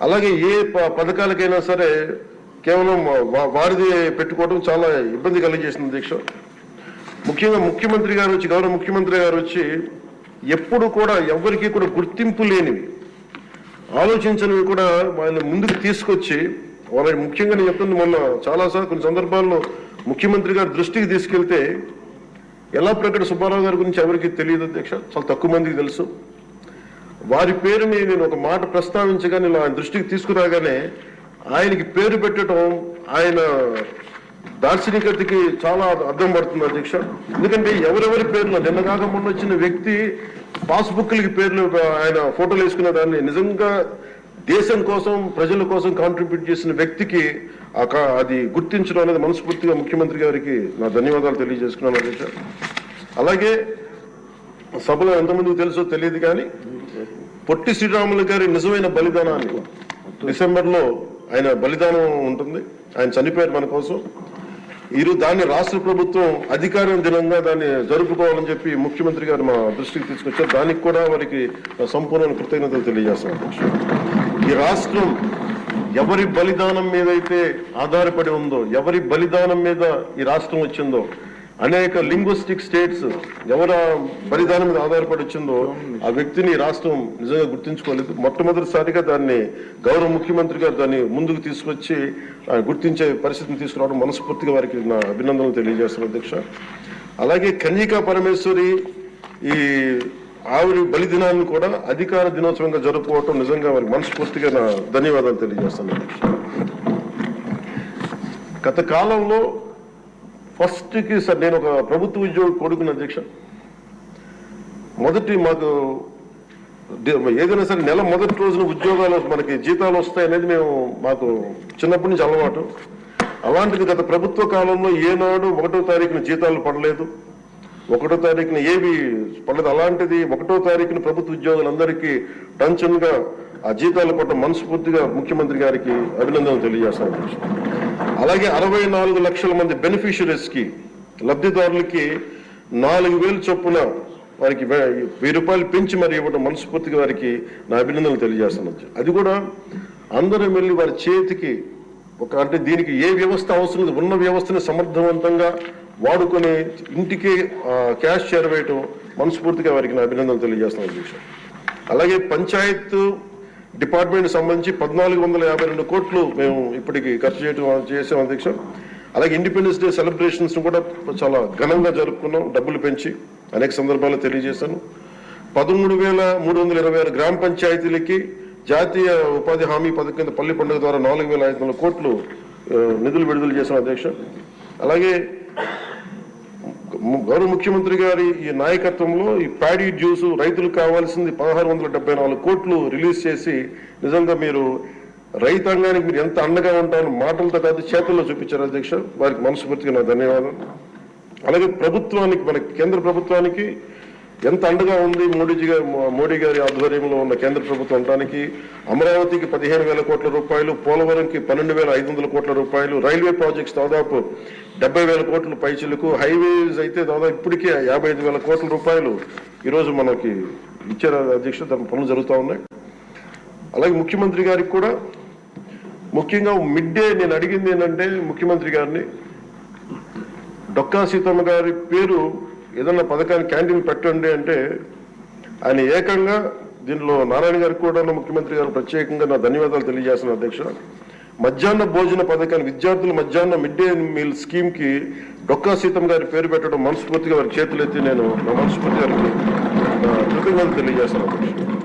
అలాగే ఏ పథకాలకైనా సరే కేవలం వారిది పెట్టుకోవడం చాలా ఇబ్బంది కలిగజేసింది అధ్యక్ష. ముఖ్యంగా ముఖ్యమంత్రి గారు వచ్చి గౌరవ ముఖ్యమంత్రి గారు వచ్చి ఎప్పుడు కూడా ఎవరికి కూడా గుర్తింపు లేనివి ఆలోచించనివి కూడా వాళ్ళని ముందుకు తీసుకొచ్చి వాళ్ళని ముఖ్యంగా నేను చెప్తుంది మొన్న చాలాసార్లు కొన్ని సందర్భాల్లో ముఖ్యమంత్రి గారి దృష్టికి తీసుకెళ్తే ఎల్లాప్రగడ సుబ్బారావు గారి గురించి ఎవరికి తెలియదు అధ్యక్ష, చాలా తక్కువ మందికి తెలుసు. వారి పేరుని నేను ఒక మాట ప్రస్తావించగా నేను ఆయన దృష్టికి తీసుకురాగానే ఆయనకి పేరు పెట్టడం ఆయన దార్శనికతకి చాలా అర్థం పడుతుంది అధ్యక్ష. ఎందుకంటే ఎవరెవరి పేర్లు నిన్న కాక మొన్న వచ్చిన వ్యక్తి పాస్బుక్లకి పేర్లు ఆయన ఫోటోలు వేసుకునే దాన్ని నిజంగా దేశం కోసం ప్రజల కోసం కాంట్రిబ్యూట్ చేసిన వ్యక్తికి అది గుర్తించడం అనేది మనస్ఫూర్తిగా ముఖ్యమంత్రి గారికి నా ధన్యవాదాలు తెలియజేసుకున్నాను అధ్యక్ష. అలాగే సభలో ఎంతమందికి తెలుసో తెలియదు కానీ పొట్టి శ్రీరాములు గారి నిజమైన బలిదానాన్ని డిసెంబర్లో ఆయన బలిదానం ఉంటుంది, ఆయన చనిపోయారు మన కోసం. దాన్ని రాష్ట్ర ప్రభుత్వం అధికార దినంగా దాన్ని జరుపుకోవాలని చెప్పి ముఖ్యమంత్రి గారు మా దృష్టికి తీసుకొచ్చారు. దానికి కూడా వారికి సంపూర్ణ కృతజ్ఞతలు తెలియజేస్తున్నాను. ఈ రాష్ట్రం ఎవరి బలిదానం మీద అయితే ఆధారపడి ఉందో, ఎవరి బలిదానం మీద ఈ రాష్ట్రం వచ్చిందో, అనేక లింగ్విస్టిక్ స్టేట్స్ ఎవరు బలిదానం మీద ఆధారపడి వచ్చిందో ఆ వ్యక్తిని రాష్ట్రం నిజంగా గుర్తించుకోలేదు. మొట్టమొదటిసారిగా దాన్ని గౌరవ ముఖ్యమంత్రి గారు దాన్ని ముందుకు తీసుకొచ్చి గుర్తించే పరిస్థితిని తీసుకురావడం మనస్ఫూర్తిగా వారికి నా అభినందనలు తెలియజేస్తున్నాను అధ్యక్ష. అలాగే కన్యకా పరమేశ్వరి ఈ ఆవిడ బలిదినాన్ని కూడా అధికార దినోత్సవంగా జరుపుకోవటం నిజంగా వారికి మనస్ఫూర్తిగా నా ధన్యవాదాలు తెలియజేస్తాను అధ్యక్ష. గత కాలంలో ఫస్ట్కి సార్ నేను ఒక ప్రభుత్వ ఉద్యోగి కొడుకున్న అధ్యక్ష. మాకు ఏదైనా సరే నెల మొదటి రోజున ఉద్యోగాలు మనకి జీతాలు వస్తాయనేది మాకు చిన్నప్పటి నుంచి అలవాటు. అలాంటిది గత ప్రభుత్వ కాలంలో ఏనాడు 1వ తారీఖున జీతాలు పడలేదు, 1వ తారీఖున ఏవి పడలేదు. అలాంటిది 1వ తారీఖున ప్రభుత్వ ఉద్యోగులందరికీ టెన్షన్గా ఆ జీతాలు పట్ల మనస్ఫూర్తిగా ముఖ్యమంత్రి గారికి అభినందనలు తెలియజేస్తాను అధ్యక్ష. అలాగే 64 లక్షల మంది బెనిఫిషరీస్కి లబ్ధిదారులకి 4,000 చొప్పున వారికి 1000 రూపాయలు పెంచి మరి ఇవ్వడం మనస్ఫూర్తిగా వారికి నా అభినందనలు తెలియజేస్తాను. అది కూడా అందరం వెళ్ళి వారి చేతికి అంటే దీనికి ఏ వ్యవస్థ అవసరం ఉన్న వ్యవస్థని సమర్థవంతంగా వాడుకొని ఇంటికి క్యాష్ చేరవేయటం మనస్ఫూర్తిగా వారికి నా అభినందనలు తెలియజేస్తాను అధ్యక్ష. అలాగే పంచాయత్ డిపార్ట్మెంట్ సంబంధించి 1,452 కోట్లు మేము ఇప్పటికి ఖర్చు చేసాం అధ్యక్ష. అలాగే ఇండిపెండెన్స్ డే సెలబ్రేషన్స్ కూడా చాలా ఘనంగా జరుపుకున్నాం, డబ్బులు పెంచి అనేక సందర్భాల్లో తెలియజేశాను. 13,326 గ్రామ పంచాయతీలకి జాతీయ ఉపాధి హామీ పథకం కింద పల్లి పండుగ ద్వారా 4,500 కోట్లు నిధులు విడుదల చేశాం అధ్యక్ష. అలాగే గౌరవ ముఖ్యమంత్రి గారి ఈ నాయకత్వంలో ఈ ప్యాడీ డ్యూస్ రైతులకు కావాల్సింది 1,674 కోట్లు రిలీజ్ చేసి నిజంగా మీరు రైతాంగానికి మీరు ఎంత అండగా ఉంటారని మాటలతో కాదు చేతుల్లో చూపించారు అధ్యక్ష. వారికి మనస్ఫూర్తిగా నా ధన్యవాదాలు. అలాగే ప్రభుత్వానికి మన కేంద్ర ప్రభుత్వానికి ఎంత అండగా ఉంది మోడీ గారి ఆధ్వర్యంలో ఉన్న కేంద్ర ప్రభుత్వం అంటానికి అమరావతికి 15,000 కోట్ల రూపాయలు, పోలవరంకి 12,500 కోట్ల రూపాయలు, రైల్వే ప్రాజెక్ట్స్ దాదాపు 70,000 కోట్ల పైచిలకు, హైవేస్ అయితే దాదాపు ఇప్పటికే 55,000 కోట్ల రూపాయలు ఈరోజు మనకి ఇచ్చారు అధ్యక్ష. దాని పనులు జరుగుతూ ఉన్నాయి. అలాగే ముఖ్యమంత్రి గారికి కూడా ముఖ్యంగా మిడ్ డే నేను అడిగింది ఏంటంటే ముఖ్యమంత్రి గారిని డొక్కా సీతమ్మ గారి పేరు ఏదన్నా పథకాన్ని క్యాంటీన్ పెట్టండి అంటే ఆయన ఏకంగా దీనిలో నారాయణ గారికి కూడా ముఖ్యమంత్రి గారు ప్రత్యేకంగా నా ధన్యవాదాలు తెలియజేస్తున్నాను అధ్యక్ష. మధ్యాహ్న భోజన పథకాన్ని విద్యార్థుల మధ్యాహ్న మిడ్ డే మీల్ స్కీమ్కి డొక్కా సీతమ్మ గారి పేరు పెట్టడం మనస్ఫూర్తిగా వారి చేతులు ఎత్తి నేను నా మనస్ఫూర్తి గారికి కృతజ్ఞతలు తెలియజేస్తున్నాను అధ్యక్ష.